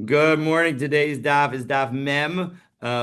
Good morning. Today's daf is daf mem.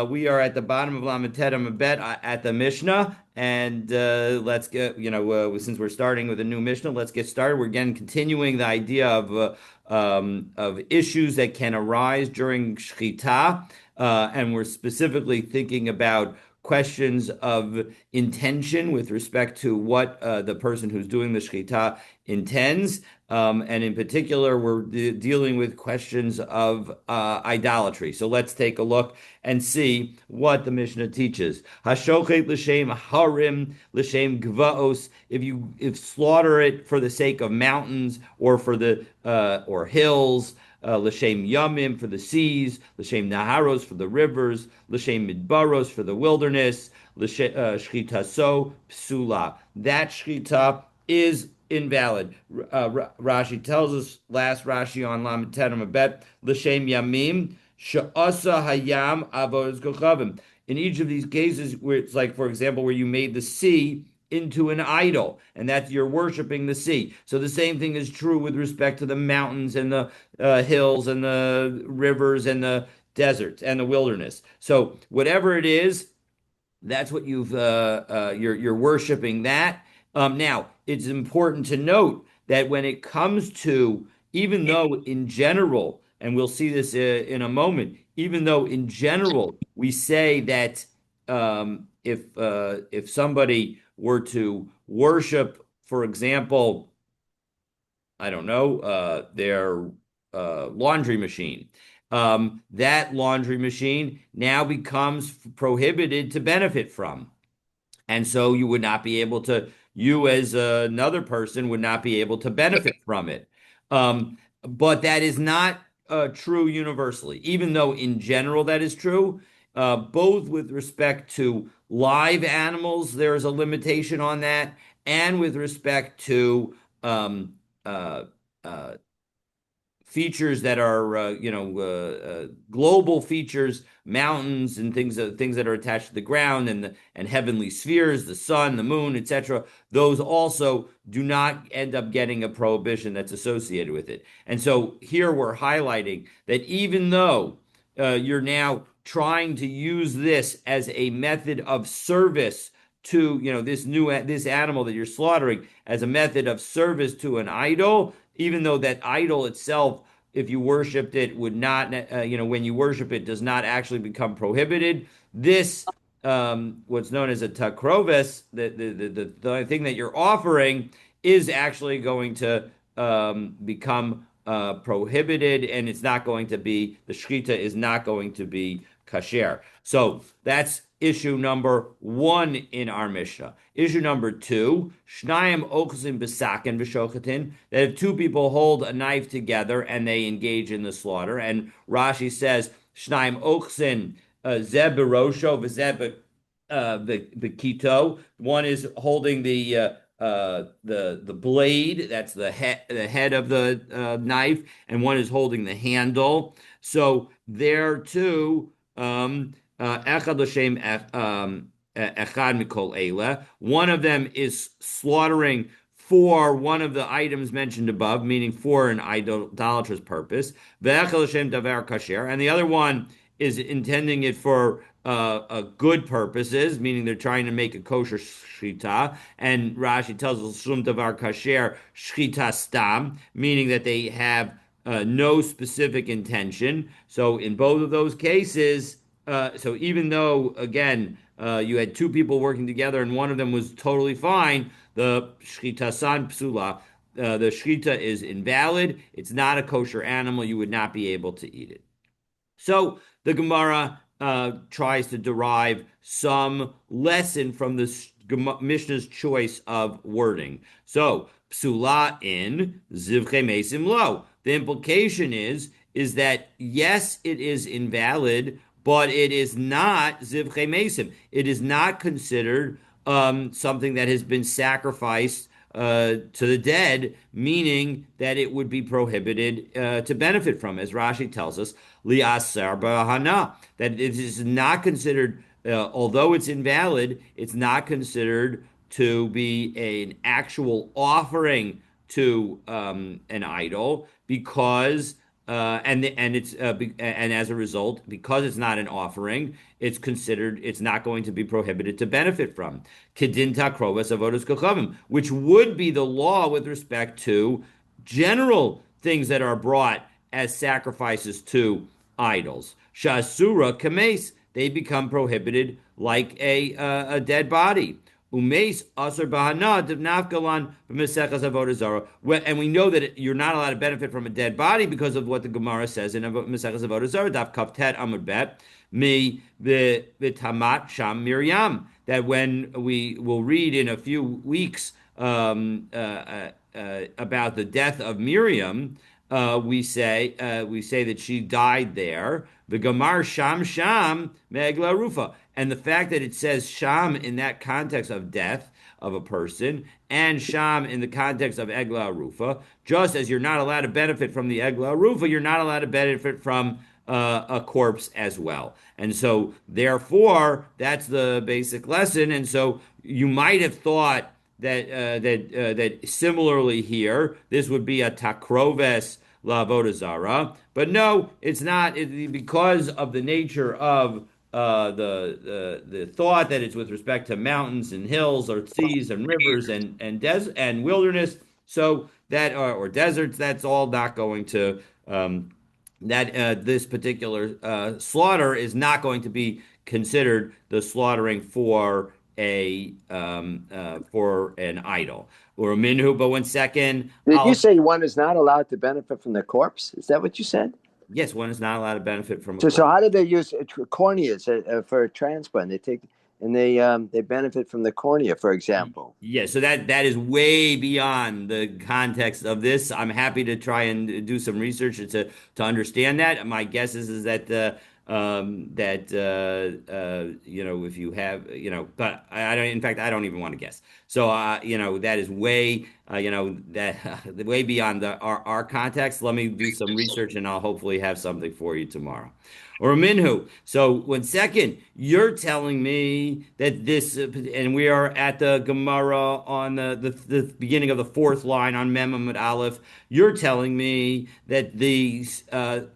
We are at the bottom of Lamed Tet Amabet at the Mishnah, and let's get since we're starting with a new Mishnah, let's get started. We're again continuing the idea of issues that can arise during shechita, and we're specifically thinking about questions of intention with respect to what the person who's doing the shechita intends. And in particular, we're dealing with questions of idolatry. So let's take a look and see what the Mishnah teaches. Hashochet l'shem harim l'shem gvaos. If slaughter it for the sake of mountains or for the or hills. L'shem yamim for the seas, l'shem naharos for the rivers, l'shem midbaros for the wilderness, shchita so psula. That shchita is invalid. Rashi tells us, last Rashi on Lamed Tet Bet, l'shem yamim she'asa hayam avodas kochavim. In each of these cases, where it's like, for example, where you made the sea into an idol, and that you're worshiping the sea. So the same thing is true with respect to the mountains and the hills and the rivers and the deserts and the wilderness. So whatever it is, that's what you're worshiping that. Now, it's important to note that when it comes to, even though in general, and we'll see this in a moment, even though in general we say that if somebody were to worship, for example, I don't know, their laundry machine. That laundry machine now becomes prohibited to benefit from. And so you would not be able to, you as another person would not be able to benefit from it. But that is not true universally, even though in general that is true. Both with respect to live animals, there is a limitation on that, and with respect to uh, uh, features that are global features, mountains and things that are attached to the ground and heavenly spheres, the sun, the moon, etc. Those also do not end up getting a prohibition that's associated with it. And so here we're highlighting that even though you're now trying to use this as a method of service to this animal that you're slaughtering as a method of service to an idol, even though that idol itself, if you worshipped it, would not, when you worship it, does not actually become prohibited. This, what's known as a takroves, the thing that you're offering, is actually going to become prohibited, and it's not going to be, the shechita is not going to be kasher. So that's issue number one in our Mishnah. Issue number two, Shnayim ochzim besakin v'shochatin, that if two people hold a knife together and they engage in the slaughter, and Rashi says, Shnayim ochzin zeb berosho v'zeb bekito, one is holding the blade, that's the head of the knife, and one is holding the handle. So there too, echad l'shem echad mikol eila. One of them is slaughtering for one of the items mentioned above, meaning for an idolatrous purpose. Ve'echad l'shem davar kasher, and the other one is intending it for good purposes, meaning they're trying to make a kosher shchita. And Rashi tells us shum davar kasher shchita stam, meaning that they have no specific intention. So in both of those cases, so even though again you had two people working together and one of them was totally fine, the shchita san psula, the shchita is invalid. It's not a kosher animal. You would not be able to eat it. So the Gemara tries to derive some lesson from this Mishnah's choice of wording. So psula in zivche mesim lo. The implication is that yes, it is invalid, but it is not zivche mesim. It is not considered something that has been sacrificed to the dead, meaning that it would be prohibited to benefit from, as Rashi tells us, li'asar b'hana, that it is not considered, although it's invalid, it's not considered to be an actual offering to an idol because And as a result, because it's not an offering, it's not going to be prohibited to benefit from kedin takrovas avodas kochavim, which would be the law with respect to general things that are brought as sacrifices to idols. Shasura kames, they become prohibited like a dead body. Umes aser bahana nafgalan b'mesechas avodah zara. And we know that you're not allowed to benefit from a dead body because of what the Gemara says in Mesechas avodah zara, daf kaftet amud bet mi v'tamat sham Miriam. That when we will read in a few weeks about the death of Miriam, we say that she died there. The Gemar Sham Megla Rufa, and the fact that it says Sham in that context of death of a person and Sham in the context of Egla Rufa, just as you're not allowed to benefit from the Egla Rufa, you're not allowed to benefit from a corpse as well. And so, therefore, that's the basic lesson. And so, you might have thought that similarly here, this would be a takroves la'avodah zara, but no, it's not. Because of the nature of the thought that it's with respect to mountains and hills or seas and rivers and wilderness, so that or deserts, that's all not going to that this particular slaughter is not going to be considered the slaughtering for an idol or a minhu. But one second, Did you say one is not allowed to benefit from the corpse? Is that what you said? Yes, one is not allowed to benefit from a So, corpse. so how do they use corneas for a transplant? They benefit from the cornea, for example. Yeah, so that is way beyond the context of this. I'm happy to try and do some research to understand that. My guess is that if you have but I don't. In fact, I don't even want to guess. So that is way way beyond our context. Let me do some research and I'll hopefully have something for you tomorrow. Or minhu. So one second, you're telling me that this, and we are at the Gemara on the beginning of the fourth line on Mem Amud Aleph. You're telling me that the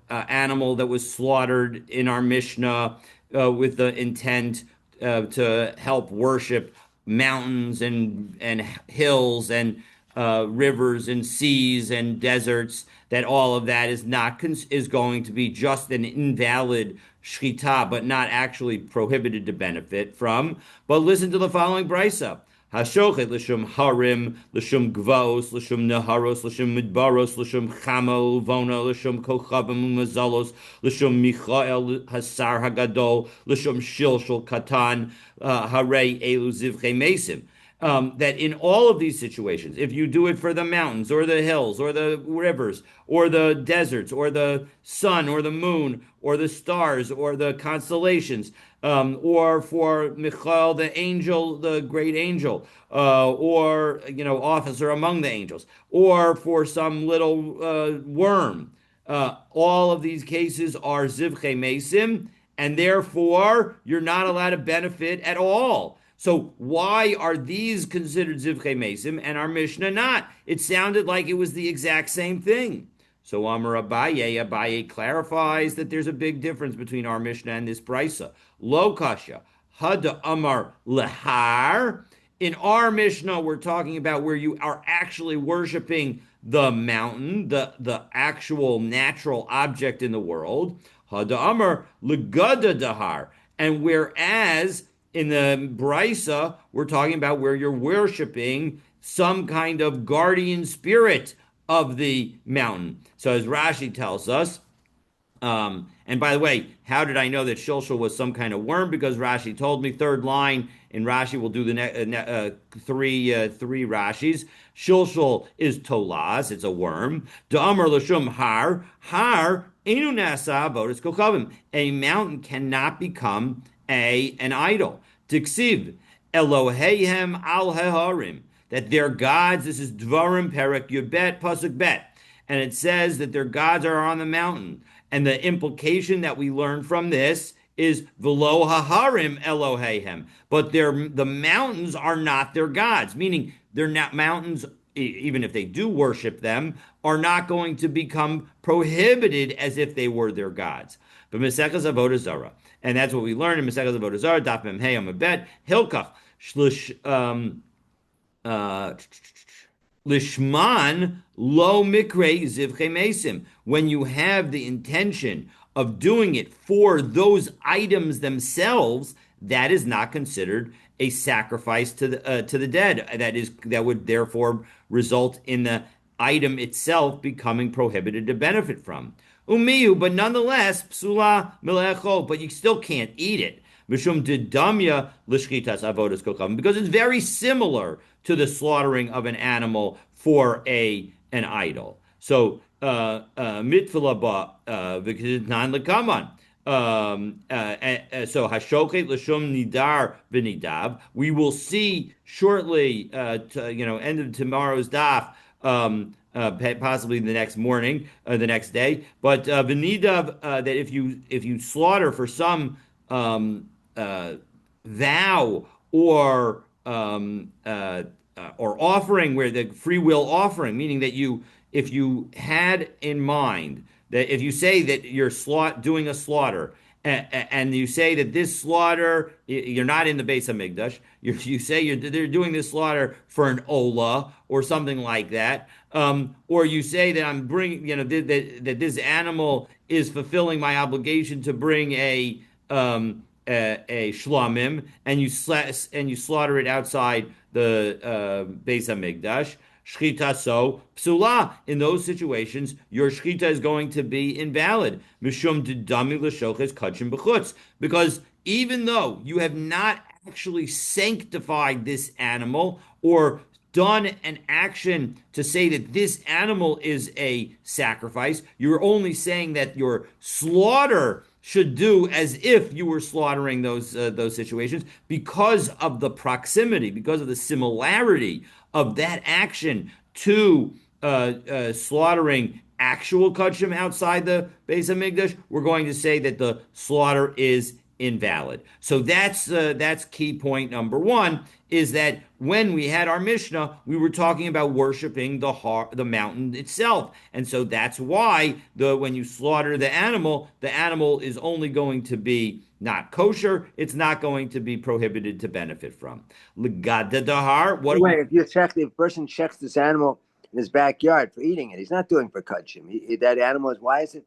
animal that was slaughtered in our Mishnah with the intent to help worship mountains and hills and rivers and seas and deserts, that all of that is going to be just an invalid shchita, but not actually prohibited to benefit from. But listen to the following brisa. Hashochet l'shum harim, l'shum gvaos, l'shum neharos, l'shum midbaros, l'shum chama uvona, l'shum kochavim umazalos, l'shum michael hasar hagadol, l'shum shilshul katan, harei elu zivchei mesim. That in all of these situations, if you do it for the mountains or the hills or the rivers or the deserts or the sun or the moon or the stars or the constellations, or for Michael, the angel, the great angel, or officer among the angels, or for some little worm, all of these cases are zivche mesim, and therefore you're not allowed to benefit at all. So why are these considered zivchei mesim and our Mishnah not? It sounded like it was the exact same thing. So Amar Abaye clarifies that there's a big difference between our Mishnah and this brisa. Lo kasha hada Amar lehar. In our Mishnah, we're talking about where you are actually worshiping the mountain, the actual natural object in the world. Hada Amar legada dahar. And whereas in the brisa, we're talking about where you're worshiping some kind of guardian spirit of the mountain. So as Rashi tells us, and by the way, how did I know that Shilshul was some kind of worm? Because Rashi told me. Third line in Rashi, we'll do the three Rashis. Shilshul is tolaz, it's a worm. Da'amar l'shum har enu nasa avodas kochavim. A mountain cannot become an idol. Tiksiv Eloheihem al heharim, that their gods. This is Dvarim Perek Yudbet Pasuk Bet, and it says that their gods are on the mountain. And the implication that we learn from this is Velo Haharim Eloheihem, but the mountains are not their gods, meaning they're not mountains even if they do worship them, are not going to become prohibited as if they were their gods. But Maseches Avodah Zarah, and that's what we learn in Maseches Avodah Zarah, Daf Mem Hey Amud Bet, Hilkach Shlish uh, Lishman lo mikre zivche mesim. When you have the intention of doing it for those items themselves, that is not considered a sacrifice to the dead. That would therefore result in the item itself becoming prohibited to benefit from. Umiyu, but nonetheless, psula milechol, but you still can't eat it. Mishum didamya lishchitas avodas kochav, because it's very similar to the slaughtering of an animal for a an idol. So mitfila ba v'kiznan lekaman. So hashochet l'shum nidar v'nidav. We will see shortly, end of tomorrow's daf, possibly the next morning, the next day. But v'nidav, that if you slaughter for some vow or offering, where the free will offering, meaning that if you had in mind that if you say that you're doing a slaughter, and you say that this slaughter, you're not in the Beis Hamikdash, you say they're doing this slaughter for an olah or something like that, or you say that I'm bringing, that this animal is fulfilling my obligation to bring a shlamim, and you slaughter it outside the Beis Hamikdash. Shchita so psula. In those situations, your shchita is going to be invalid. Mishum didami l'shoches kachim b'chutz, because even though you have not actually sanctified this animal or done an action to say that this animal is a sacrifice, you're only saying that your slaughter should do as if you were slaughtering those situations, because of the proximity, because of the similarity of that action to slaughtering actual kachim outside the Beis Hamikdash. We're going to say that the slaughter is invalid. So that's key point number one, is that when we had our Mishnah, we were talking about worshiping the mountain itself. And so that's why when you slaughter the animal is only going to be not kosher, it's not going to be prohibited to benefit from. Legada dahar, what do we? Wait, if a person checks this animal in his backyard for eating it, he's not doing for kachim. That animal is, why is it?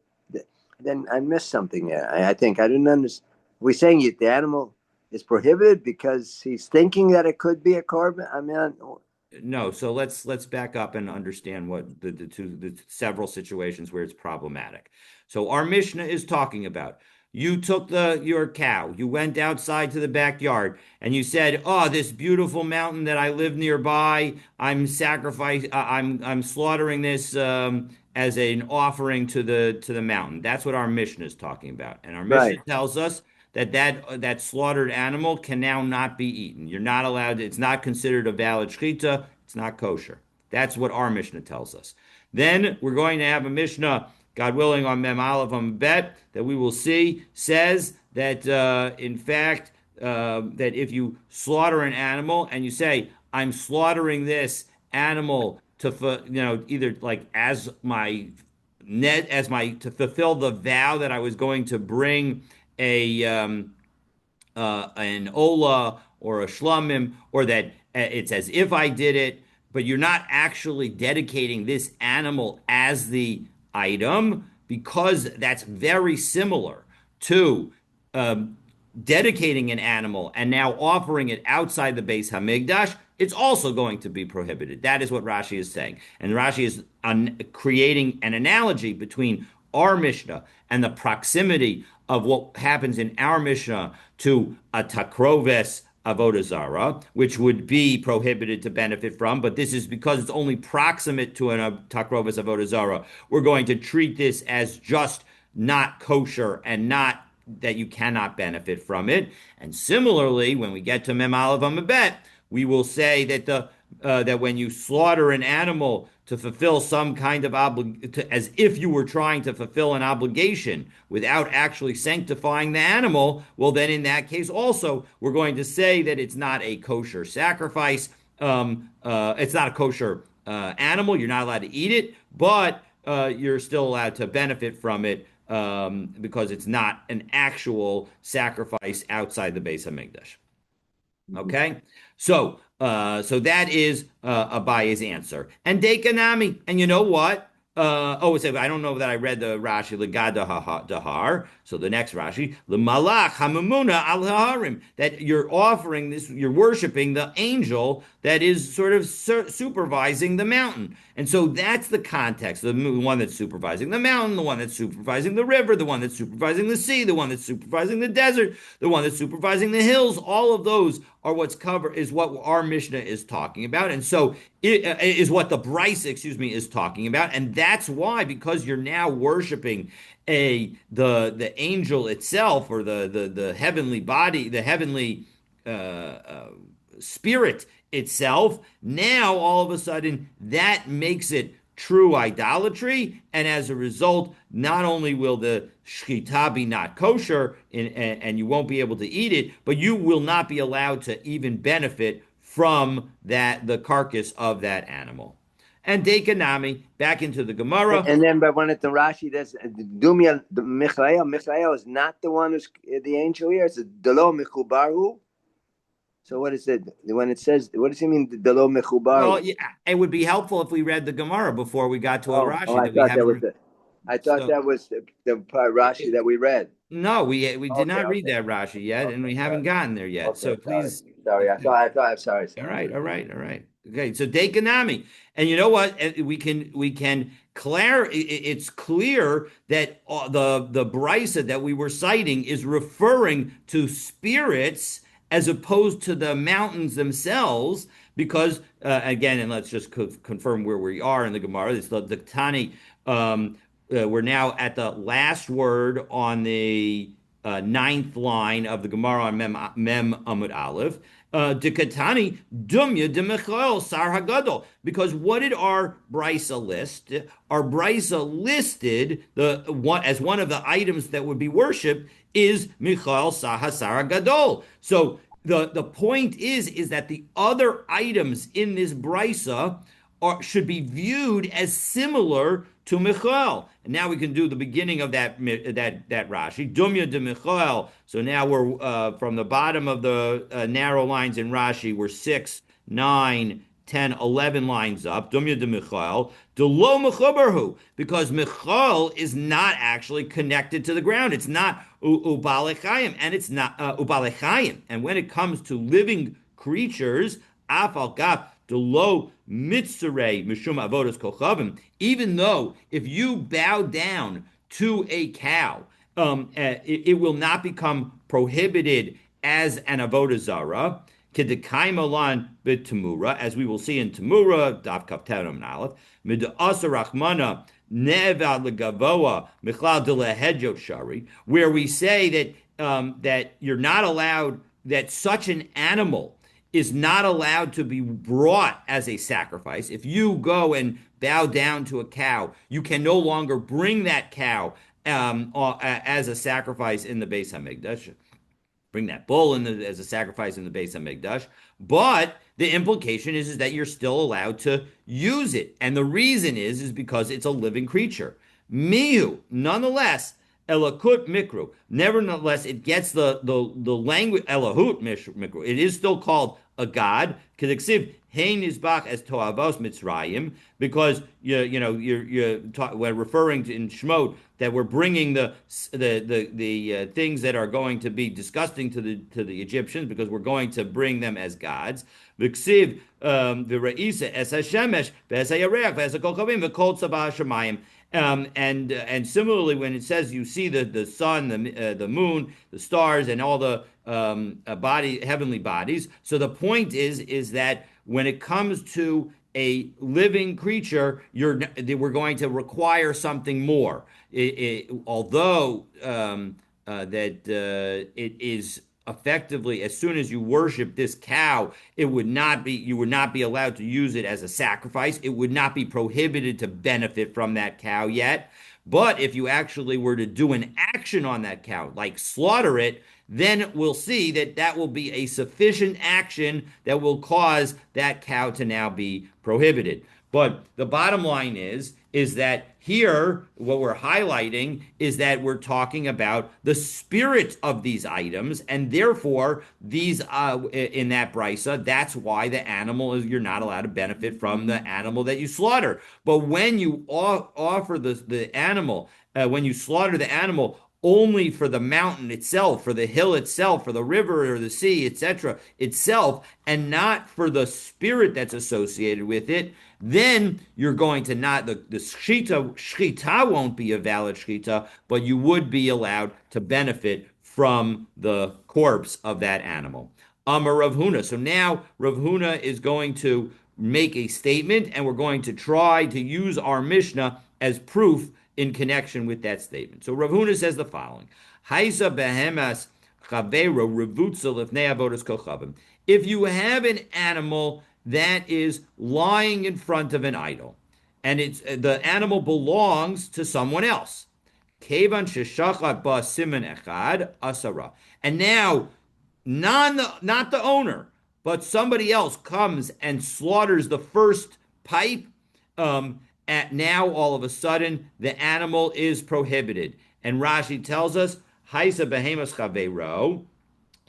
Then I missed something there. I think I didn't understand. We're saying the animal is prohibited because he's thinking that it could be a korban. I mean, No, so let's back up and understand what the several situations where it's problematic. So our Mishnah is talking about, you took your cow, you went outside to the backyard, and you said, "Oh, this beautiful mountain that I live nearby, I'm slaughtering this as an offering to the mountain." That's what our Mishnah is talking about, and our Mishnah right. tells us that slaughtered animal can now not be eaten. You're not allowed. It's not considered a valid shechita. It's not kosher. That's what our Mishnah tells us. Then we're going to have a Mishnah, God willing, on Mem Aleph on Bet, that we will see, says that in fact that if you slaughter an animal and you say, "I'm slaughtering this animal to either like as my to fulfill the vow that I was going to bring an ola or a shlamim, or that it's as if I did it," but you're not actually dedicating this animal as the item, because that's very similar to dedicating an animal and now offering it outside the Beis Hamikdash. It's also going to be prohibited. That is what Rashi is saying. And Rashi is creating an analogy between our Mishnah and the proximity of what happens in our Mishnah to a takroves avodah zara, which would be prohibited to benefit from. But this is because it's only proximate to a takroves avodah zara. We're going to treat this as just not kosher and not that you cannot benefit from it. And similarly, when we get to Mem Aleph Amud Bet, we will say that that when you slaughter an animal to fulfill some kind of as if you were trying to fulfill an obligation without actually sanctifying the animal, well, then in that case also we're going to say that it's not a kosher sacrifice. It's not a kosher animal. You're not allowed to eat it, but you're still allowed to benefit from it because it's not an actual sacrifice outside the Beis Hamikdash. Okay, so that is Abaye's answer. And Dekanami, and you know what? I don't know that I read the Rashi Legad Dahar. So the next Rashi, the Malach Hamamuna Al Harim, that you're offering this, you're worshiping the angel that is sort of supervising the mountain. And so that's the context. The one that's supervising the mountain, the one that's supervising the river, the one that's supervising the sea, the one that's supervising the desert, the one that's supervising the hills. All of those are what's covered, is what our Mishnah is talking about. And so it is what the Bryce, excuse me, is talking about. And that's why, because you're now worshiping the angel itself, or the heavenly body, the heavenly spirit itself, now all of a sudden that makes it true idolatry, and as a result, not only will the shechita be not kosher, and you won't be able to eat it, but you will not be allowed to even benefit from the carcass of that animal. And Dekanami, back into the Gemara. And then, but when it's the Rashi, there's Dumya, the Michael. Michael is not the one who's the angel here. It's Delo Mechubaru. So what is it when it says? What does it mean, Delo Mechubaru? Well, yeah, it would be helpful if we read the Gemara before we got to a Rashi I that we thought that haven't. was I thought that was the part Rashi that we read. No, we did not read Okay. that Rashi yet, and we haven't Sorry. gotten there yet. So Okay, please. sorry. I thought. I'm sorry. All right, all right, all right. Okay, so Dekanami, and you know what? We can clear. It's clear that the brisa that we were citing is referring to spirits as opposed to the mountains themselves, because again, and let's just confirm where we are in the Gemara. It's the Tani. We're now at the last word on the ninth line of the Gemara on Mem Amud Aleph. Dekatani Dumya de Michael Sar Hagadol. Because what did our brisa list? Our brisa listed as one of the items that would be worshipped is Michael Sar Hagadol. So the point is that the other items in this brisa should be viewed as similar to Michael. And now we can do the beginning of that Rashi. Dumya de Michael. So now we're from the bottom of the narrow lines in Rashi, we're 6, 9, 10, 11 lines up. Dumya de Michael. De lo mechubarhu, because Michael is not actually connected to the ground. It's not ubalechayim, and it's not ubalechayim. And when it comes to living creatures, afal gaf the low mitzarei mishum avodas kochavim. Even though if you bow down to a cow, it will not become prohibited as an avodah zara. Kedekaim alan b'temura, as we will see in Temura, Daf Kaf Teram Aleph, mid'asa rachmana nevad legavoa michlal delehedjot shari, where we say that you're not allowed, that such an animal is not allowed to be brought as a sacrifice. If you go and bow down to a cow, you can no longer bring that cow as a sacrifice in the Beis Hamikdash. Bring that bull as a sacrifice in the Beis Hamikdash. But the implication is that you're still allowed to use it. And the reason is because it's a living creature. Mihu, nonetheless, Elakut mikru. Nevertheless, it gets the language Elahut mikru. It is still called a god. Kedeksiv hein nizbach as toavos mitzrayim, because we're referring to in Shemot that we're bringing the things that are going to be disgusting to the Egyptians, because we're going to bring them as gods. V'ksiv v'reisa es hashemesh v'es hayareach v'es hakokavim v'kol tzavah hashemayim. And similarly, when it says you see the sun, the moon, the stars, and all the heavenly bodies. So the point is that when it comes to a living creature, we're going to require something more. Although it is effectively, as soon as you worship this cow, you would not be allowed to use it as a sacrifice. It would not be prohibited to benefit from that cow yet. But if you actually were to do an action on that cow, like slaughter it, then we'll see that will be a sufficient action that will cause that cow to now be prohibited. But the bottom line is that here, what we're highlighting is that we're talking about the spirit of these items, and therefore these in that brisa, that's why the animal is you're not allowed to benefit from the animal that you slaughter. But when you offer the animal, when you slaughter the animal only for the mountain itself, for the hill itself, for the river or the sea, etc., itself, and not for the spirit that's associated with it, then you're going to not the shchita won't be a valid shchita, but you would be allowed to benefit from the corpse of that animal. Amar Rav Huna. So now Rav Huna is going to make a statement, and we're going to try to use our Mishnah as proof in connection with that statement. So Rav Huna says the following: Haisa behemas chavero revutza lifnei avodas kochavim. If you have an animal that is lying in front of an idol, and it's the animal belongs to someone else, kevan sheshachat ba siman echad asara, and now not the owner, but somebody else comes and slaughters the first pipe. At now, all of a sudden, the animal is prohibited. And Rashi tells us, Haisa behemas chavero.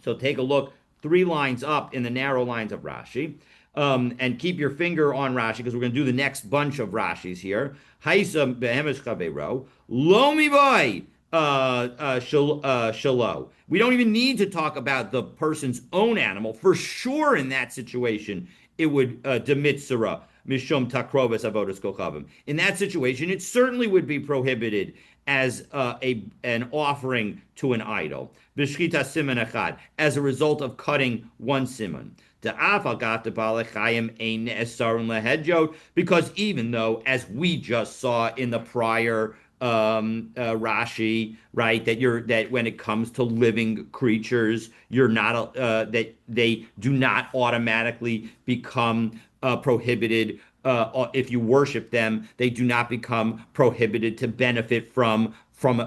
So take a look 3 lines up in the narrow lines of Rashi. And keep your finger on Rashi because we're going to do the next bunch of Rashis here. Haisa behemas chavero. Lo mi boy. Shalo. We don't even need to talk about the person's own animal. For sure, in that situation, it would demitzera mishum takrovas avodas kochavim. In that situation, it certainly would be prohibited as an offering to an idol. B'shchita siman echad, as a result of cutting one siman. Because even though, as we just saw in the prior Rashi, right? That when it comes to living creatures, you're not that they do not automatically become prohibited. If you worship them, they do not become prohibited to benefit from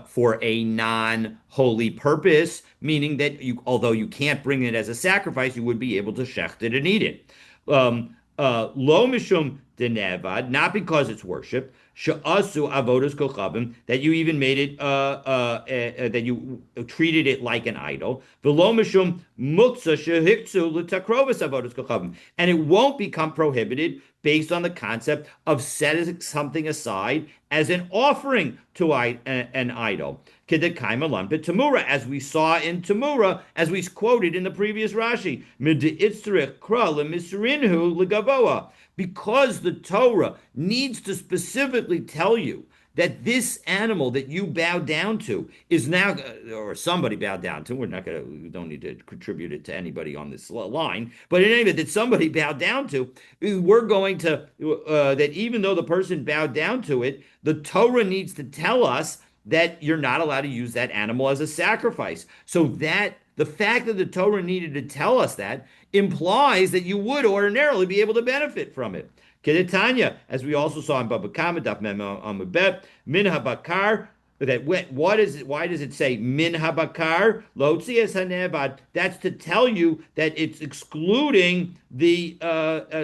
for a non-holy purpose, meaning that although you can't bring it as a sacrifice, you would be able to shecht it and eat it. Lo mishum denevad, not because it's worship. She'asu avodas kochavim, that you even made it, that you treated it like an idol. V'lo mishum muktzah shehikzu l'takrovas avodas kochavim, and it won't become prohibited based on the concept of setting something aside as an offering to an idol. Kedekaima lampet tamura, as we saw in Tamura, as we quoted in the previous Rashi, miditzrich kra lemisrinhu legavoa, because the Torah needs to specifically tell you that this animal that you bow down to is now, or somebody bowed down to. We don't need to contribute it to anybody on this line, but in any event, that somebody bowed down to, we're going to, that even though the person bowed down to it, the Torah needs to tell us that you're not allowed to use that animal as a sacrifice. So that the fact that the Torah needed to tell us that implies that you would ordinarily be able to benefit from it. Kedetanya, as we also saw in Baba Kama, Daf Mem Amud Min Habakar, that what is it? Why does it say Min Habakar? Lotzi es hanevad. That's to tell you that it's excluding the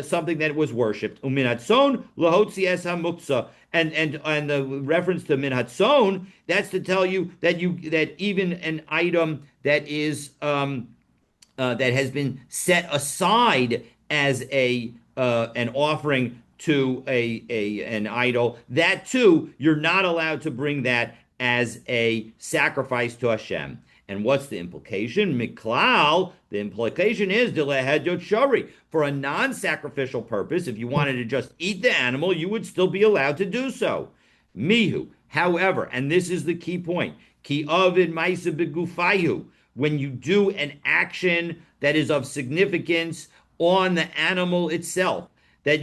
something that was worshipped. Umin hatzon lahotzi es hamuksa. And the reference to min hatzon, that's to tell you that even an item that is that has been set aside as an offering to an idol, that too, you're not allowed to bring that as a sacrifice to Hashem. And what's the implication? Miklal, the implication is delehedot shari. For a non-sacrificial purpose, if you wanted to just eat the animal, you would still be allowed to do so. Mihu, however, and this is the key point, ki ovid maisa begufayu, when you do an action that is of significance on the animal itself, that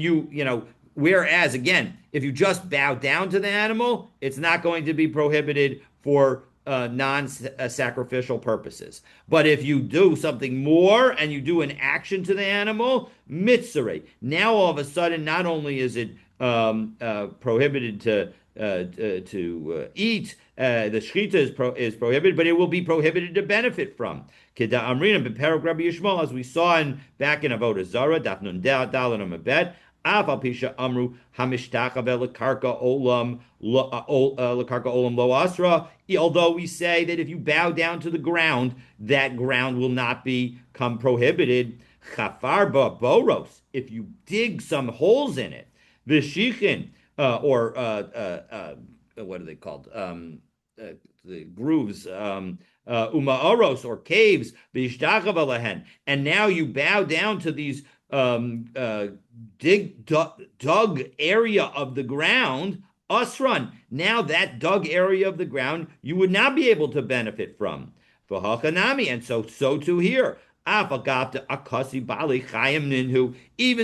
whereas again, if you just bow down to the animal, it's not going to be prohibited for non-sacrificial purposes. But if you do something more and you do an action to the animal, mitzvah, now all of a sudden, not only is it prohibited to eat, the shechita is prohibited, but it will be prohibited to benefit from. Keda Amrina b'perek Rabbi Yishmael, as we saw back in Avodah Zarah, Daf Nun Dalet Amud Bet, Pisha Amru Hamishtachave Lekarka Olam Lekarka Olam Lo Asra. Although we say that if you bow down to the ground, that ground will not become prohibited. Chafarba Boros. If you dig some holes in it, Vishichin or what are they called? The grooves, umaoros or caves, and now you bow down to these dug area of the ground, usrun. Now that dug area of the ground, you would not be able to benefit from. And so too here. Even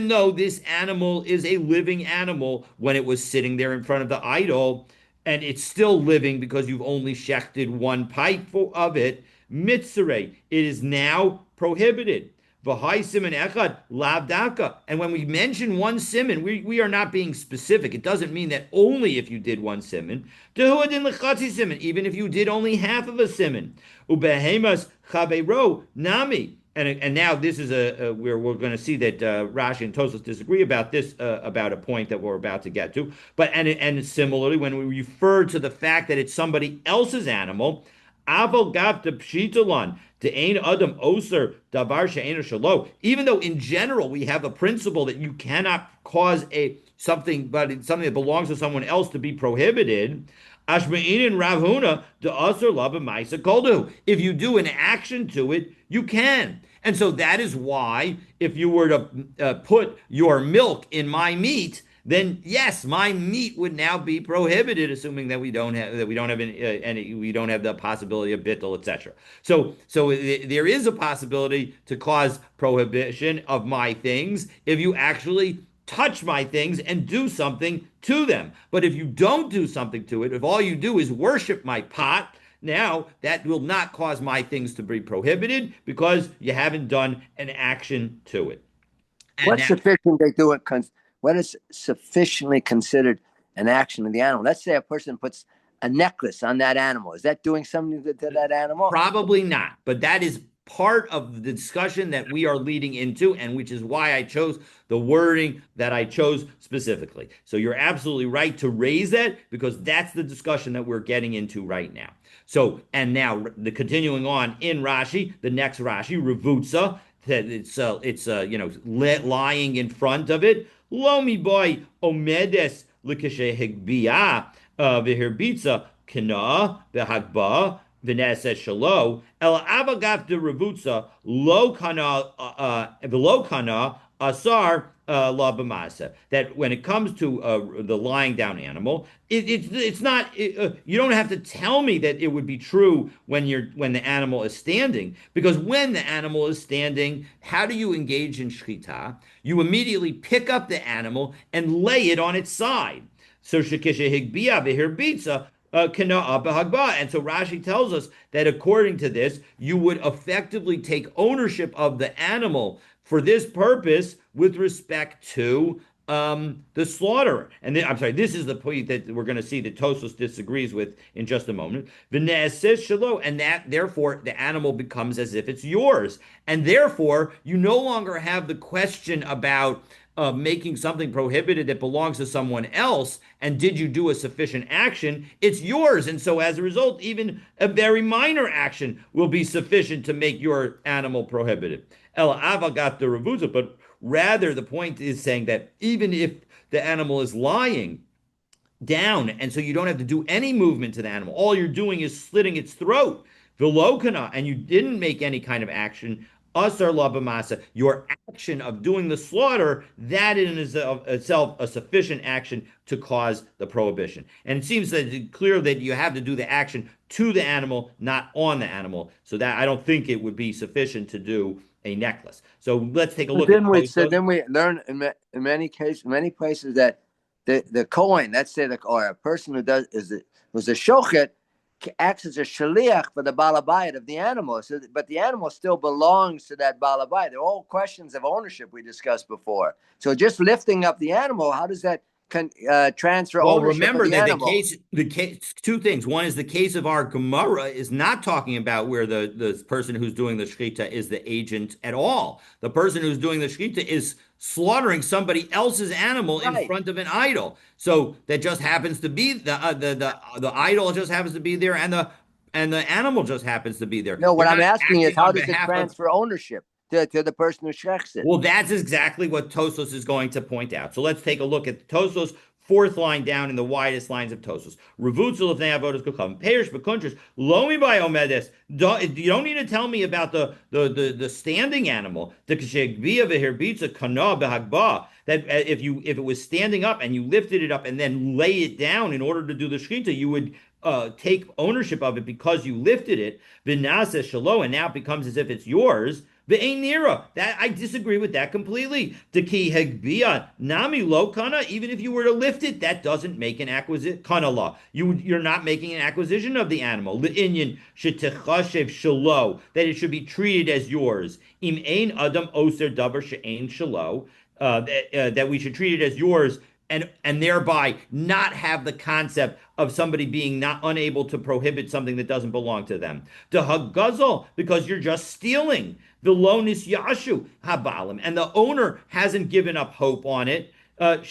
though this animal is a living animal when it was sitting there in front of the idol, and it's still living because you've only shechted one pipe of it, mitzere, it is now prohibited. V'hai siman echad lavdaka. And when we mention one siman, we are not being specific. It doesn't mean that only if you did one siman. Dehuadin lechatzi siman, even if you did only half of a siman. Ubehemas chabero nami. And now this is where we're going to see that Rashi and Tosfos disagree about this about a point that we're about to get to. But and similarly, when we refer to the fact that it's somebody else's animal, Aval gav de pshitalan to ein adam oser davar she'ena shalo. Even though in general we have a principle that you cannot cause something that belongs to someone else to be prohibited. Ashma'inin Rav Huna de Aser Lava Maisa Koldu. If you do an action to it, you can. And so that is why if you were to put your milk in my meat, then yes, my meat would now be prohibited, assuming that we don't have we don't have the possibility of bittul, etc. So there is a possibility to cause prohibition of my things if you actually touch my things and do something to them. But if you don't do something to it, if all you do is worship my pot, now that will not cause my things to be prohibited because you haven't done an action to it. And What's now, sufficient they do it? What is sufficiently considered an action of the animal? Let's say a person puts a necklace on that animal. Is that doing something to that animal? probably not, but that is part of the discussion that we are leading into, and which is why I chose the wording that I chose specifically. So you're absolutely right to raise that because that's the discussion that we're getting into right now. So, and now the continuing on in Rashi, the next Rashi, Revutza, that it's lying in front of it. Lomi boy omedes likashe higbia v'hirbitza kana v'hagba v'neses shalo el avagav de revutza lo kana asar la b'masa. That when it comes to the lying down animal, it's not. You don't have to tell me that it would be true when the animal is standing, because when the animal is standing, how do you engage in shchita? You immediately pick up the animal and lay it on its side. So shekisha higbia v'hirbitza. And so Rashi tells us that according to this, you would effectively take ownership of the animal for this purpose with respect to the slaughterer. And I'm sorry, this is the point that we're going to see that Tosfos disagrees with in just a moment. And that therefore the animal becomes as if it's yours. And therefore, you no longer have the question about making something prohibited that belongs to someone else, and did you do a sufficient action? It's yours, and so as a result, even a very minor action will be sufficient to make your animal prohibited. El avagat the revuza, but rather the point is saying that even if the animal is lying down, and so you don't have to do any movement to the animal, all you're doing is slitting its throat, vilokana, and you didn't make any kind of action. Asar labamasa, your action of doing the slaughter, that in itself a sufficient action to cause the prohibition. And it seems that it's clear that you have to do the action to the animal, not on the animal. So that I don't think it would be sufficient to do a necklace. So let's take a look at then we learn in many places that the Kohen, let's say or a person who was a shochet, acts as a shaliach for the balabayit of the animal. So, but the animal still belongs to that balabayit. They're all questions of ownership we discussed before. So just lifting up the animal, how does that transfer Well, ownership of remember the that animal. the case, two things. One is the case of our Gemara is not talking about where the person who's doing the shechita is the agent at all. The person who's doing the shechita is slaughtering somebody else's animal in Right. front of an idol. So that just happens to be the idol just happens to be there, and the animal just happens to be there. No, They're what I'm not asking is acting how on does it behalf of. transfer ownership to the person who shechs it? Well, that's exactly what Tosos is going to point out. So let's take a look at Tosos' fourth line down in the widest lines of Tosos. Revutzel of Neavodas Kokam. Perish Bekuntrus. Lomi Biomedes. You don't need to tell me about the standing animal. The Kashegvia Veherbitza Kana Behagba. That if it was standing up and you lifted it up and then lay it down in order to do the shechita, you would take ownership of it because you lifted it. Vinasa Shalo, and now it becomes as if it's yours. The Nira. That I disagree with that completely. The ki hegbia nami lo kana. Even if you were to lift it, that doesn't make an acquisition kana law. You're not making an acquisition of the animal. The Inyan shetechashev shalo, that it should be treated as yours. Im ein adam oser davar she'ein shalo. That we should treat it as yours, and thereby not have the concept of somebody being not unable to prohibit something that doesn't belong to them. The hagazal, because you're just stealing. The lonis yashu habalim, and the owner hasn't given up hope on it. And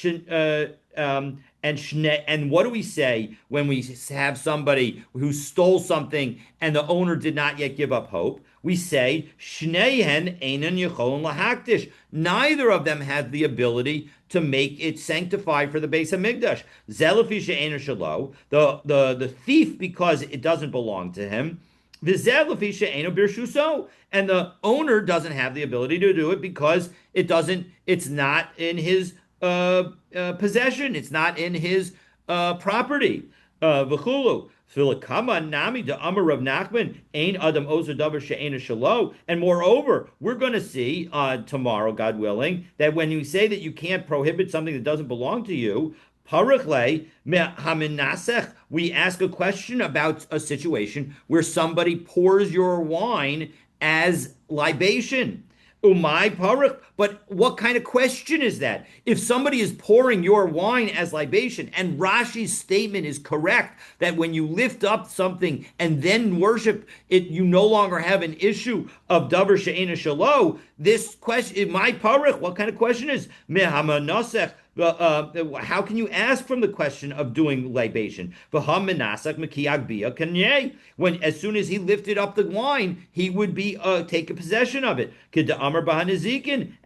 what do we say when we have somebody who stole something and the owner did not yet give up hope? We say shneihen einan yecholon lahakdish. Neither of them have the ability to make it sanctified for the base of Migdash. Zelafisha einan shalo. The thief, because it doesn't belong to him. Vizelafisha einan birshuso, and the owner doesn't have the ability to do it because it doesn't. It's not in his possession. It's not in his property. V'chulu. Filikama nami de Amar Rav Nachman ain adam ozer davar she'ena shalo. And moreover, we're going to see tomorrow, God willing, that when you say that you can't prohibit something that doesn't belong to you, parachle haminasech, we ask a question about a situation where somebody pours your wine as libation. Umay parach. But what kind of question is that? If somebody is pouring your wine as libation, and Rashi's statement is correct that when you lift up something and then worship it, you no longer have an issue of davar she'ena shalo. This question, my parach, what kind of question is mehamanasech? How can you ask from the question of doing libation? When as soon as he lifted up the wine, he would be take a possession of it.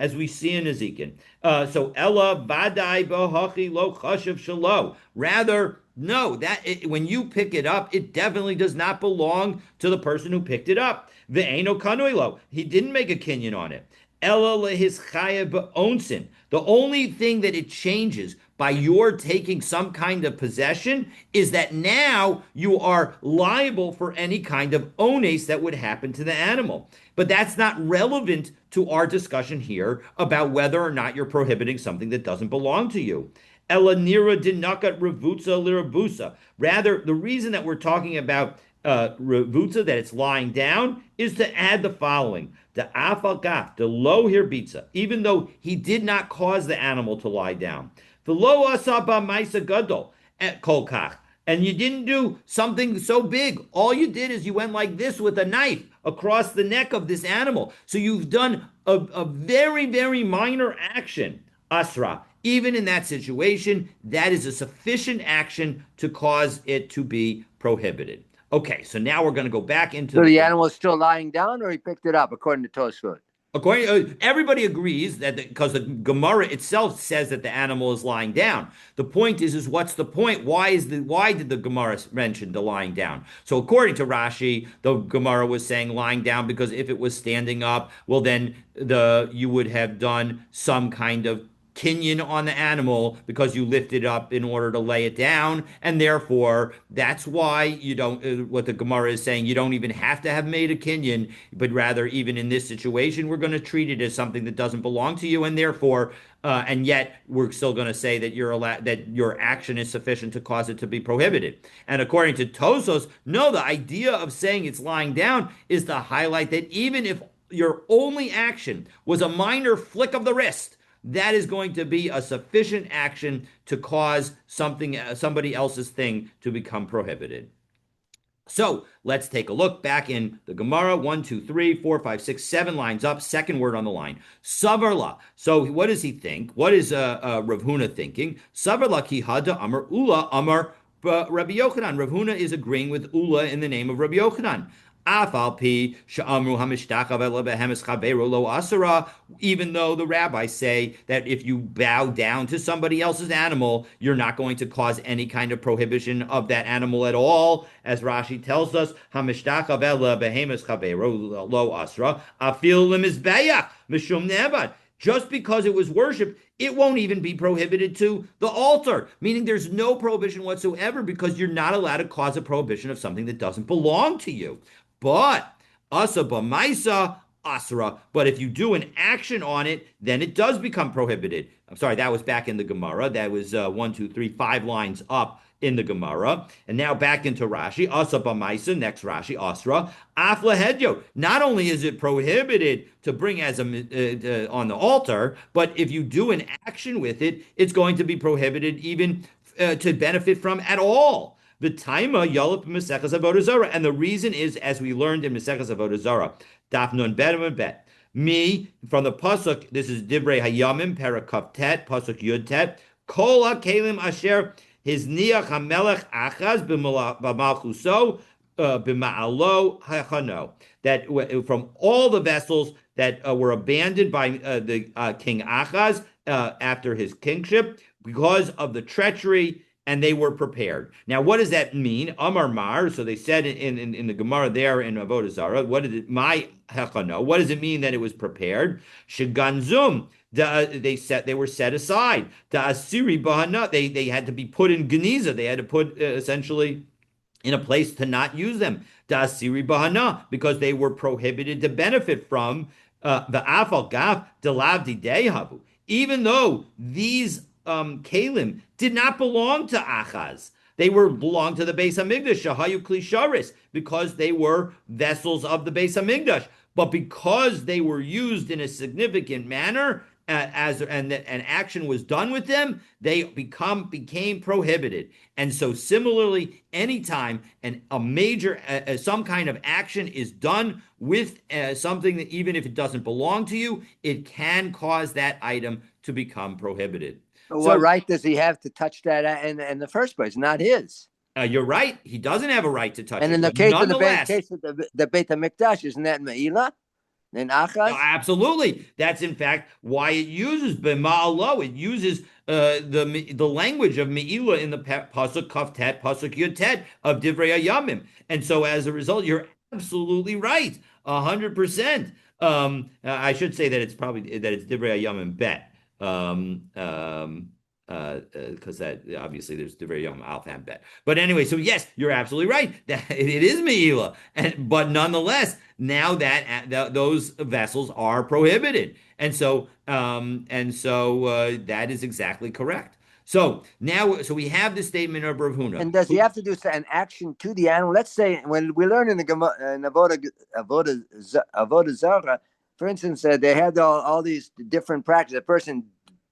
As we see in Ezekiel. So Ella vadai bohachi lo chashav shalo. Rather, no, when you pick it up, it definitely does not belong to the person who picked it up. Ve'eno kanuilo. He didn't make a kinyan on it. Ella lehis chayav onsin. The only thing that it changes by your taking some kind of possession is that now you are liable for any kind of ones that would happen to the animal. But that's not relevant to our discussion here about whether or not you're prohibiting something that doesn't belong to you. Elanira dinakat revutza lirabusa. Rather, the reason that we're talking about revutza, that it's lying down, is to add the following: the afalgaf, the lo hirbitza, even though he did not cause the animal to lie down. The lo asaba maisa gadol at kolkach, and you didn't do something so big. All you did is you went like this with a knife across the neck of this animal. So you've done a very, very minor action, asra. Even in that situation, that is a sufficient action to cause it to be prohibited. Okay, so now we're going to go back into So the animal is still lying down, or he picked it up, according to Tosfot? According, everybody agrees that because the Gemara itself says that the animal is lying down. The point is what's the point? Why did the Gemara mention the lying down? So according to Rashi, the Gemara was saying lying down because if it was standing up, well then you would have done some kind of kinyan on the animal because you lift it up in order to lay it down, and therefore that's why you don't. What the Gemara is saying, you don't even have to have made a kinyan, but rather even in this situation, we're going to treat it as something that doesn't belong to you, and therefore, and yet we're still going to say that that your action is sufficient to cause it to be prohibited. And according to Tosos, no, the idea of saying it's lying down is to highlight that even if your only action was a minor flick of the wrist, that is going to be a sufficient action to cause somebody else's thing to become prohibited. So let's take a look back in the Gemara. 1, 2, 3, 4, 5, 6, 7 lines up. Second word on the line. Savarla. So what does he think? What is Rav Huna thinking? Savarla ki hada amar ula amar Rabbi Yochanan. Rav Huna is agreeing with Ula in the name of Rabbi Yochanan. Even though the rabbis say that if you bow down to somebody else's animal, you're not going to cause any kind of prohibition of that animal at all. As Rashi tells us, just because it was worshipped, it won't even be prohibited to the altar, meaning there's no prohibition whatsoever because you're not allowed to cause a prohibition of something that doesn't belong to you. But asa b'maisa asra. But if you do an action on it, then it does become prohibited. I'm sorry, that was back in the Gemara. That was 1, 2, 3, 5 lines up in the Gemara. And now back into Rashi. Asa b'maisa, next Rashi, asra. Afla hedyo. Not only is it prohibited to bring as on the altar, but if you do an action with it, it's going to be prohibited even to benefit from at all. The taima yalap Maseches Avodah Zarah, and the reason is, as we learned in Maseches Avodah Zarah, Daf Nun Bet and Bet. Me from the pasuk. This is Divrei Hayamim, Parakaf Tet, pasuk Yud Tet. Kol hakelim asher his niach hamelech achaz b'malchuso b'ma'alo hachano. That from all the vessels that were abandoned by the King Achaz after his kingship because of the treachery, and they were prepared. Now, what does that mean? Amar Mar. So they said in the Gemara there in Avodah Zarah. What did it? My hechano. What does it mean that it was prepared? Sheganzum. They were set aside. Da asiri bahana. They had to be put in geniza. They had to put essentially in a place to not use them. Da asiri bahana, because they were prohibited to benefit from the afal gaf delavdi dehavu. Even though these kalim did not belong to Achaz. They belonged to the Beis Hamikdash, Shahayu Klisharis, because they were vessels of the Beis Hamikdash. But because they were used in a significant manner, and action was done with them, they became prohibited. And so similarly, anytime a major some kind of action is done with something that even if it doesn't belong to you, it can cause that item to become prohibited. What right does he have to touch that in the first place? Not his. You're right. He doesn't have a right to touch it. And in the case of the Beit HaMikdash, isn't that Me'ilah? In Achaz? Absolutely. That's in fact why it uses B'ma'alo. It uses the language of Me'ilah in the Pasuk Kaf Tet, Pasuk Yud Tet of Divrei Hayamim. And so as a result, you're absolutely right. 100%. I should say that it's Divrei Hayamim Bet. Because that obviously there's the very young Alf and Bet. But anyway, so yes, you're absolutely right. That it is Me'ilah, but nonetheless, now that those vessels are prohibited, and so that is exactly correct. So now, we have the statement of Rav Huna. And does he have to do an action to the animal? Let's say when we learn in the Avodah Zarah, for instance, they had all these different practices. A person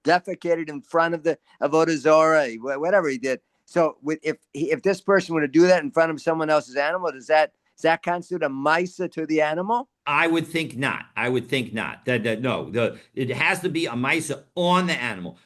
defecated in front of the Avodah Zarah, whatever he did. So if this person were to do that in front of someone else's animal, does that constitute a maisa to the animal? I would think not. No, it has to be a maisa on the animal.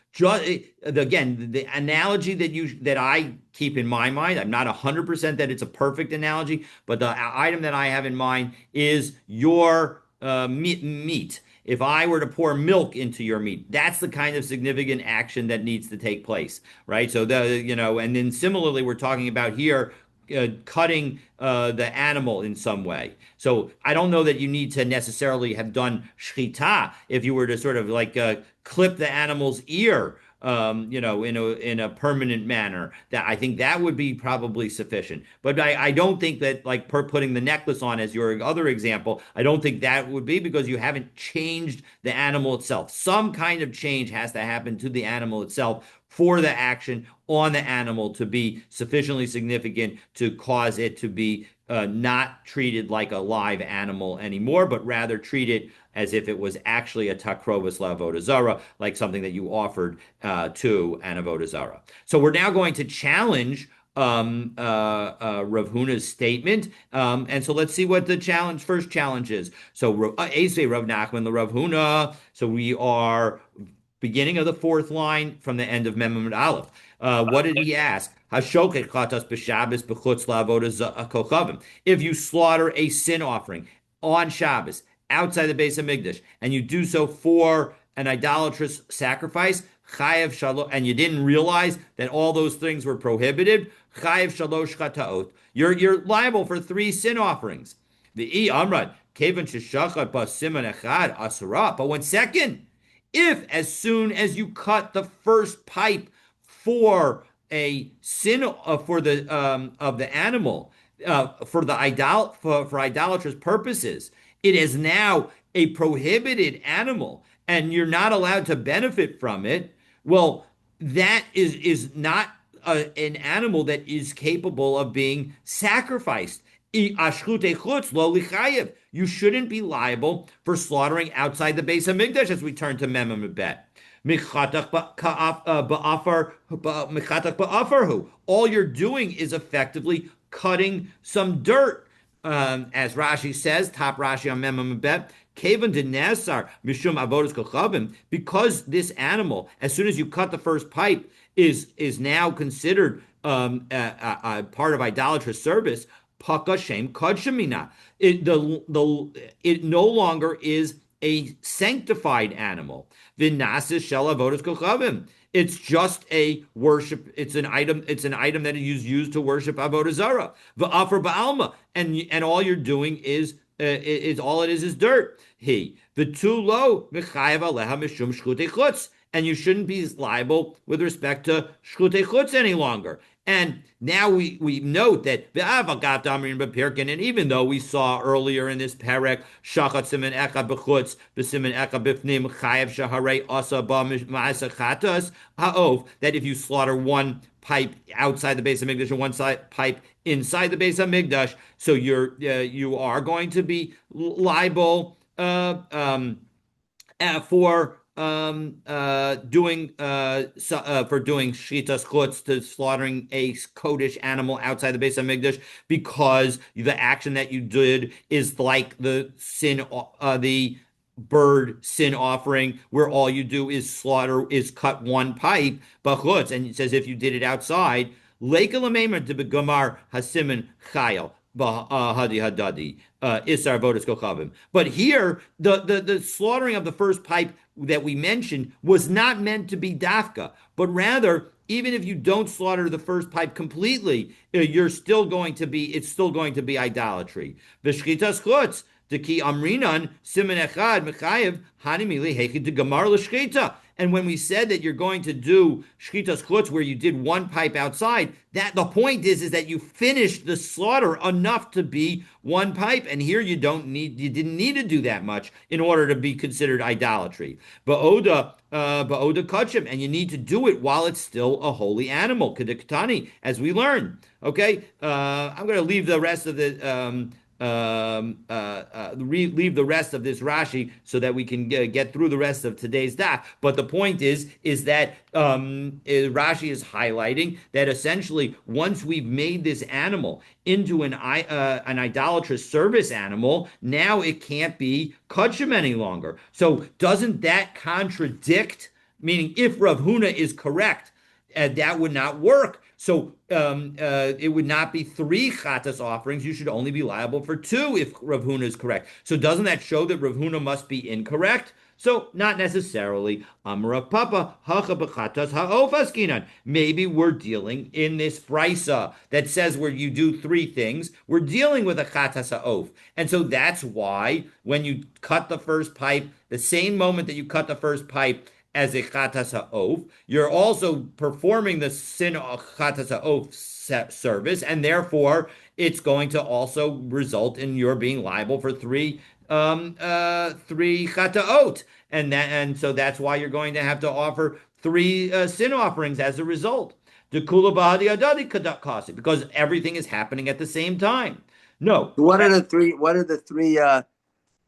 Again, the analogy that I keep in my mind, I'm not 100% that it's a perfect analogy, but the item that I have in mind is your meat. If I were to pour milk into your meat, that's the kind of significant action that needs to take place, right? So and then similarly, we're talking about here cutting the animal in some way. So I don't know that you need to necessarily have done shchita if you were to sort of like clip the animal's ear. In a permanent manner. That I think that would be probably sufficient. But I don't think that like putting the necklace on as your other example, I don't think that would be, because you haven't changed the animal itself. Some kind of change has to happen to the animal itself for the action on the animal to be sufficiently significant to cause it to be not treated like a live animal anymore, but rather treat it as if it was actually a takrovas la'avodah zara, like something that you offered to an avodah zara. So we're now going to challenge Rav Huna's statement. And so let's see what the first challenge is. So Eisvei Rav Nachman the Rav Huna. So we are beginning of the fourth line from the end of Mem Aleph. What did he ask? Hashoket chatas b'Shabbos b'chutz la'avodah kochavim. If you slaughter a sin offering on Shabbos outside the base of Mikdash, and you do so for an idolatrous sacrifice, chayev shalosh, and you didn't realize that all those things were prohibited, chayev shalosh chataot. You're liable for 3 sin offerings. The amrad kevan sheshachat bas siman echad asura. But 1 second, if as soon as you cut the first pipe for a sin for the of the animal for the for idolatrous purposes, it is now a prohibited animal, and you're not allowed to benefit from it. Well, that is not an animal that is capable of being sacrificed. You shouldn't be liable for slaughtering outside the base of Mikdash, as we turn to Mem and Bet. All you're doing is effectively cutting some dirt. As Rashi says, top Rashi on Mem and Bet, Kavan de Nesar Mishum Avodas Kochavim, because this animal, as soon as you cut the first pipe, is now considered a part of idolatrous service. Paka Shem Kodshemina. It no longer is a sanctified animal. V'nasis shel avodas kochavim. It's just a worship. It's an item. It's an item that is used to worship avodah zara. V'afar ba'alma, and all you're doing is all it is dirt. The too low mechayev aleha mishum shchutei chutz, and you shouldn't be liable with respect to shchutei chutz any longer. And now we note that and even though we saw earlier in this perek shachat simen echa b'chutz b'simen echa b'fnim chayev shaharei asa ba ma'asa chatas ha'ov, that if you slaughter one pipe outside the base of Mikdash and one pipe inside the base of Mikdash, so you are going to be liable for doing shitas chutz, to slaughtering a kodesh animal outside the base of Mikdash, because the action that you did is like the bird sin offering, where all you do is cut one pipe b'chutz, and it says if you did it outside, leika l'meimer de begamar hasimin chayil. Hadi hadadi isar vodas kochavim. But here, the slaughtering of the first pipe that we mentioned was not meant to be dafka, but rather, even if you don't slaughter the first pipe completely, it's still going to be idolatry. V'shchitas chutz deki amrinan simen echad mechayev hanimili hekid de gamar l'shchita. And when we said that you're going to do shchitas chutz where you did one pipe outside, that the point is that you finished the slaughter enough to be one pipe. And here you didn't need to do that much in order to be considered idolatry. Ba'oda kachim, and you need to do it while it's still a holy animal, kediktani, as we learn. Okay, I'm going to leave the rest of the. Leave the rest of this Rashi so that we can get through the rest of today's daf. But the point is that Rashi is highlighting that essentially once we've made this animal into an idolatrous service animal, now it can't be kachim any longer. So doesn't that contradict? Meaning, if Rav Huna is correct, that would not work. So it would not be 3 chatas offerings. You should only be liable for 2 if Rav Huna is correct. So doesn't that show that Rav Huna must be incorrect? So not necessarily. Amra Papa hacha b'chatas ha'ofaskinan. Maybe we're dealing in this brisa that says where you do 3 things. We're dealing with a chatas ha'of, and so that's why when you cut the first pipe, the same moment that you cut the first pipe as a chatas ha'of, you're also performing the sin chatas ha'of service, and therefore it's going to also result in your being liable for 3 chataot, and so that's why you're going to have to offer three sin offerings as a result. The kula bahadi adadi kasi, because everything is happening at the same time. No, What are the three? What are the three?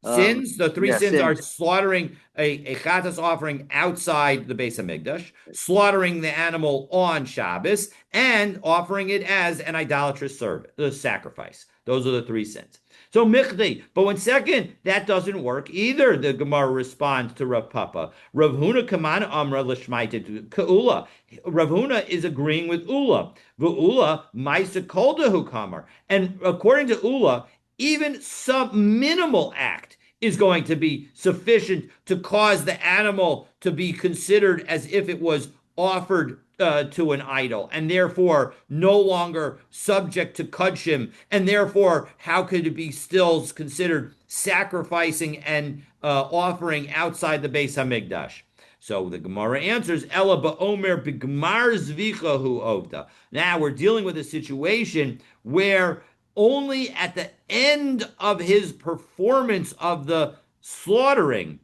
sins, the three Yeah, sins are sins. slaughtering a chatas offering outside the Beis Hamikdash, slaughtering the animal on Shabbos, and offering it as an idolatrous service, sacrifice. Those are the three sins. So michdi, but one second, that doesn't work either. The Gemara responds to Rav Papa. Rav Huna kamana amra l'shmaitet keula. Rav Huna is agreeing with Ula. V'Ula ma'isa koldahu kamar. And according to Ula, even some minimal act is going to be sufficient to cause the animal to be considered as if it was offered to an idol, and therefore no longer subject to kudshim, and therefore how could it be still considered sacrificing and offering outside the Beis Hamikdash? So the Gemara answers, Ella ba'omer b'gmar zvichahu ovda. Now we're dealing with a situation where only at the end of his performance of the slaughtering,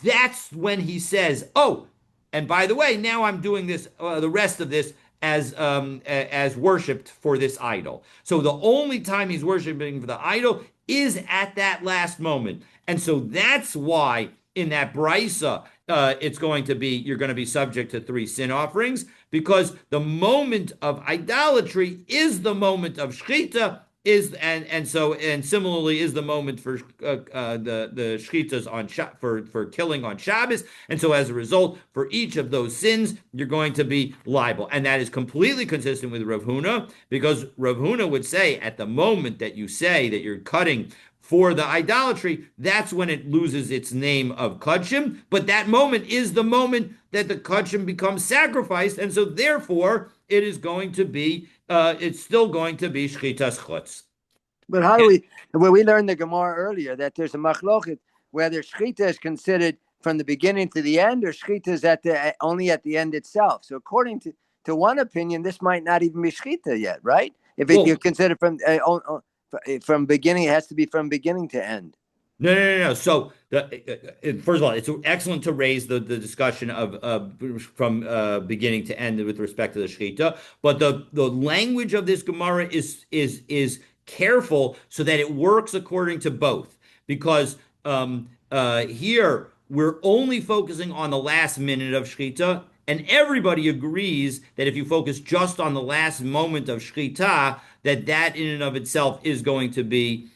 that's when he says, "Oh, and by the way, now I'm doing this, the rest of this as worshipped for this idol." So the only time he's worshiping for the idol is at that last moment, and so that's why in that brisa, it's going to be you're going to be subject to three sin offerings because the moment of idolatry is the moment of shchita is and similarly is the moment for the shchitas on for killing on Shabbos, and so as a result, for each of those sins, you're going to be liable, and that is completely consistent with Rav Huna because Rav Huna would say at the moment that you say that you're cutting for the idolatry, that's when it loses its name of kudshim. But that moment is the moment that the kudshim becomes sacrificed, and so therefore it is going to be, it's still going to be shchitas chutz. But how do we? Well, we learned the Gemara earlier that there's a machlochet whether shchita is considered from the beginning to the end, or shchita is only at the end itself. So according to one opinion, this might not even be shchita yet, right? If you consider from beginning, it has to be from beginning to end. No. So, first of all, it's excellent to raise the discussion of from beginning to end with respect to the shechita. But the language of this Gemara is careful so that it works according to both. Because here we're only focusing on the last minute of shechita, and everybody agrees that if you focus just on the last moment of shechita, that in and of itself is going to be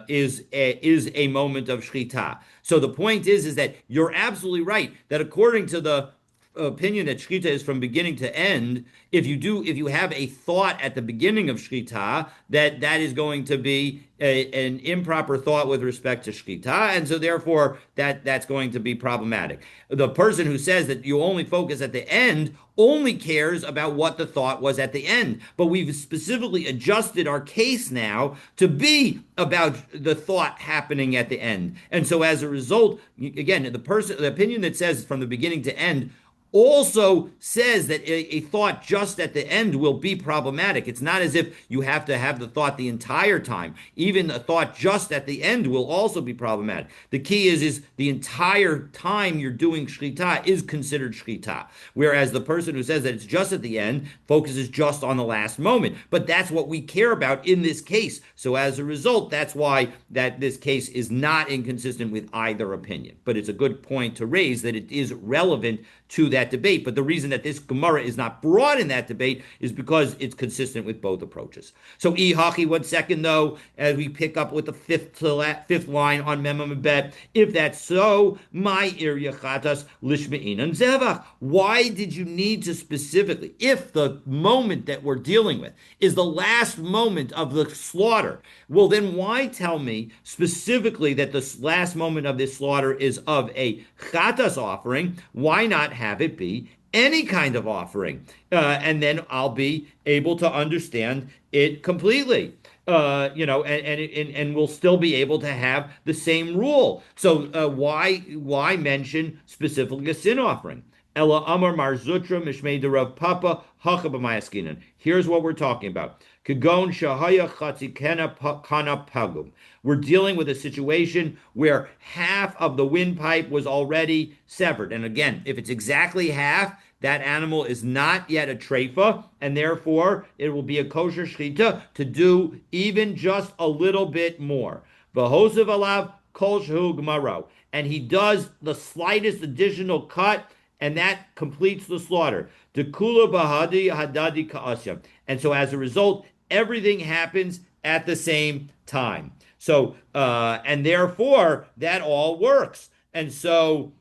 is a moment of shchita. So the point is that you're absolutely right that according to the opinion that shchita is from beginning to end, if you have a thought at the beginning of shchita, that is going to be an improper thought with respect to shchita, and so therefore that's going to be problematic. The person who says that you only focus at the end only cares about what the thought was at the end. But we've specifically adjusted our case now to be about the thought happening at the end. And so as a result, again, the opinion that says from the beginning to end also says that a thought just at the end will be problematic. It's not as if you have to have the thought the entire time. Even a thought just at the end will also be problematic. The key is the entire time you're doing shchita is considered shchita. Whereas the person who says that it's just at the end focuses just on the last moment. But that's what we care about in this case. So as a result, that's why that this case is not inconsistent with either opinion. But it's a good point to raise that it is relevant to that debate. But the reason that this Gemara is not brought in that debate is because it's consistent with both approaches. So Ihachi, 1 second though, as we pick up with the fifth line on Memam Bet, if that's so, my area chatas lishmeinan zevach. Why did you need to specifically, if the moment that we're dealing with is the last moment of the slaughter, well then why tell me specifically that the last moment of this slaughter is of a chatas offering? Why not have it be any kind of offering? And then I'll be able to understand it completely. And we'll still be able to have the same rule. So why mention specifically a sin offering? Ella Amar Marzutra Mishmei Rav Papa Hacha. Here's what we're talking about. Kagon Shahaya Chatzikena Kana Pagum. We're dealing with a situation where half of the windpipe was already severed. And again, if it's exactly half, that animal is not yet a treifa, and therefore it will be a kosher shechita to do even just a little bit more. V'hosav alav kol shehu gmaro, and he does the slightest additional cut, and that completes the slaughter. Dekula bahadi hadadi ka'asya, and so as a result, everything happens at the same time. So, and therefore, that all works. And so,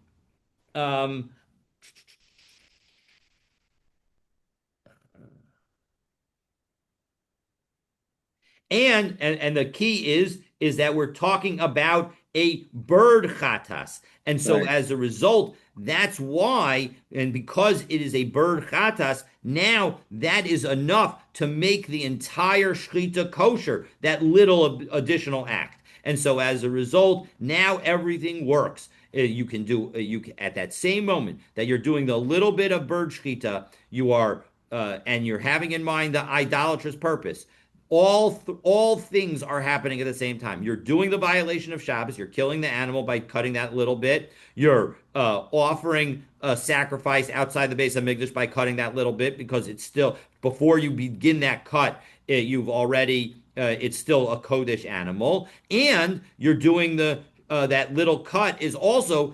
um, and the key is that we're talking about a bird chatas, and so Right. as a result, that's why, and because it is a bird chatas, now that is enough to make the entire shechita kosher. That little additional act, and so as a result, now everything works. You can do you can, at that same moment that you're doing the little bit of bird shechita, you are and you're having in mind the idolatrous purpose. All things are happening at the same time. You're doing the violation of Shabbos. You're killing the animal by cutting that little bit. You're offering a sacrifice outside the base of Mikdash by cutting that little bit because it's still before you begin that cut. You've already it's still a Kodesh animal, and you're doing the that little cut is also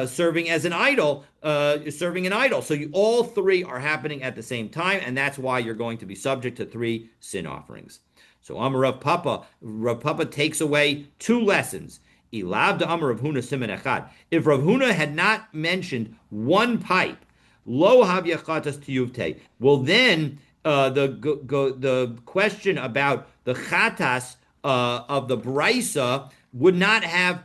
serving as an idol, serving an idol. So all three are happening at the same time, and that's why you're going to be subject to three sin offerings. So Amar Rav Papa takes away two lessons. Ilab de Amar Rav Huna Siman Echad. If Rav Huna had not mentioned one pipe, lo havyachatas tiyuvte. Well, then the question about the chatas of the brisa would not have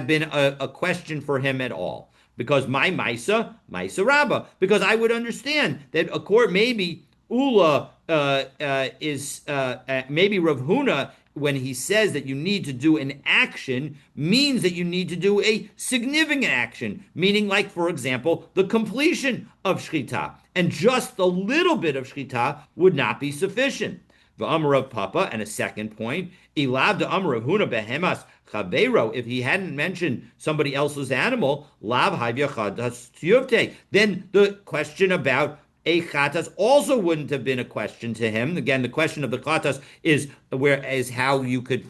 been a question for him at all. Because my Maisa Rabbah. Because I would understand that a court maybe Ula is maybe Rav Huna when he says that you need to do an action means that you need to do a significant action, meaning like for example the completion of shchita, and just a little bit of shchita would not be sufficient. The Amar of Papa, and a second point, Ilav the Amar of Huna behemas Chavero, if he hadn't mentioned somebody else's animal, Lav Havya Chatas Tiyuvte, then the question about a chatas also wouldn't have been a question to him. Again, the question of the chatas is how you could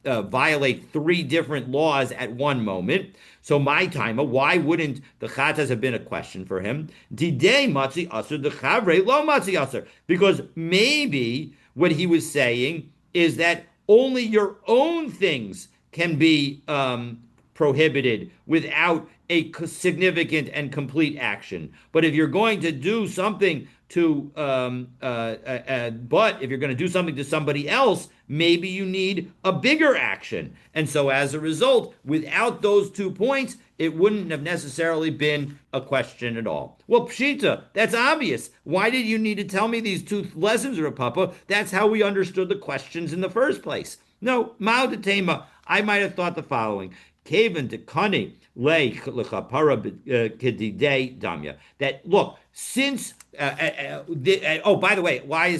violate three different laws at one moment. So my timer, why wouldn't the chatas have been a question for him? Didei matzi aser the chavre lo matzi aser, because maybe what he was saying is that only your own things can be prohibited without a significant and complete action. But if you're going to do something to, but if you're going to do something to somebody else, maybe you need a bigger action. And so as a result, without those 2 points, it wouldn't have necessarily been a question at all. Well, Pshita, that's obvious. Why did you need to tell me these two lessons, Rapapa? That's how we understood the questions in the first place. No, Mao de Tema, I might have thought the following. Kaven de Kani damya. That look, since oh, by the way, why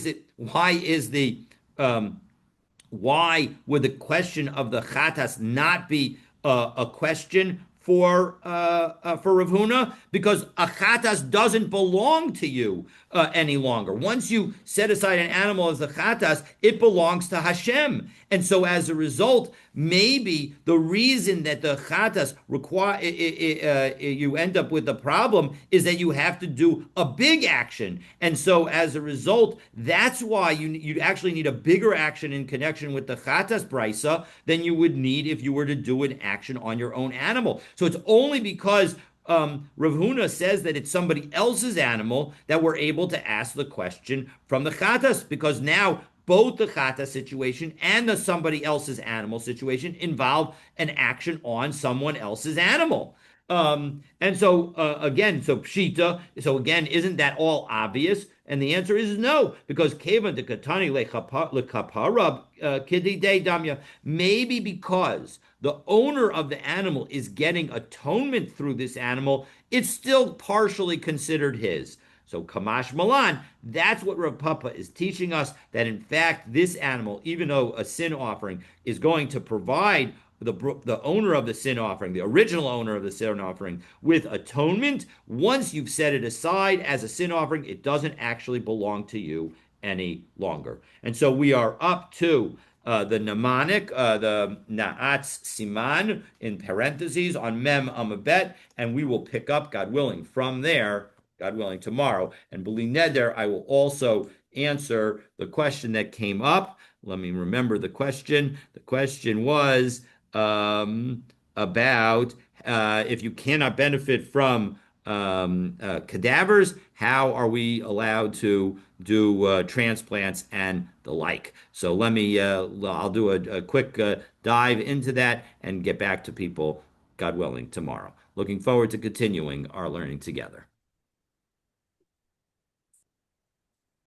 would the question of the chatas not be a question for Rav Huna? Because a chatas doesn't belong to you any longer. Once you set aside an animal as the chatas, it belongs to Hashem, and so as a result, maybe the reason that the chatas require you end up with the problem is that you have to do a big action, and so as a result, that's why you actually need a bigger action in connection with the chatas brisa than you would need if you were to do an action on your own animal. So it's only because Rav Huna says that it's somebody else's animal that we're able to ask the question from the chatas, because now both the chata situation and the somebody else's animal situation involve an action on someone else's animal. And so again, so pshita. So again, isn't that all obvious? And the answer is no, because kevan de katani lekaparab kididei damya. Maybe because the owner of the animal is getting atonement through this animal, it's still partially considered his. So Kamash Malan, that's what Rav Papa is teaching us, that in fact this animal, even though a sin offering is going to provide the owner of the sin offering, the original owner of the sin offering, with atonement. Once you've set it aside as a sin offering, it doesn't actually belong to you any longer. And so we are up to the mnemonic, the Naatz Siman in parentheses on Mem Amabet, and we will pick up, God willing, from there, God willing, tomorrow. And B'li Neder, I will also answer the question that came up. Let me remember the question. The question was about if you cannot benefit from cadavers, how are we allowed to do transplants and the like? So I'll do a quick dive into that and get back to people, God willing, tomorrow. Looking forward to continuing our learning together.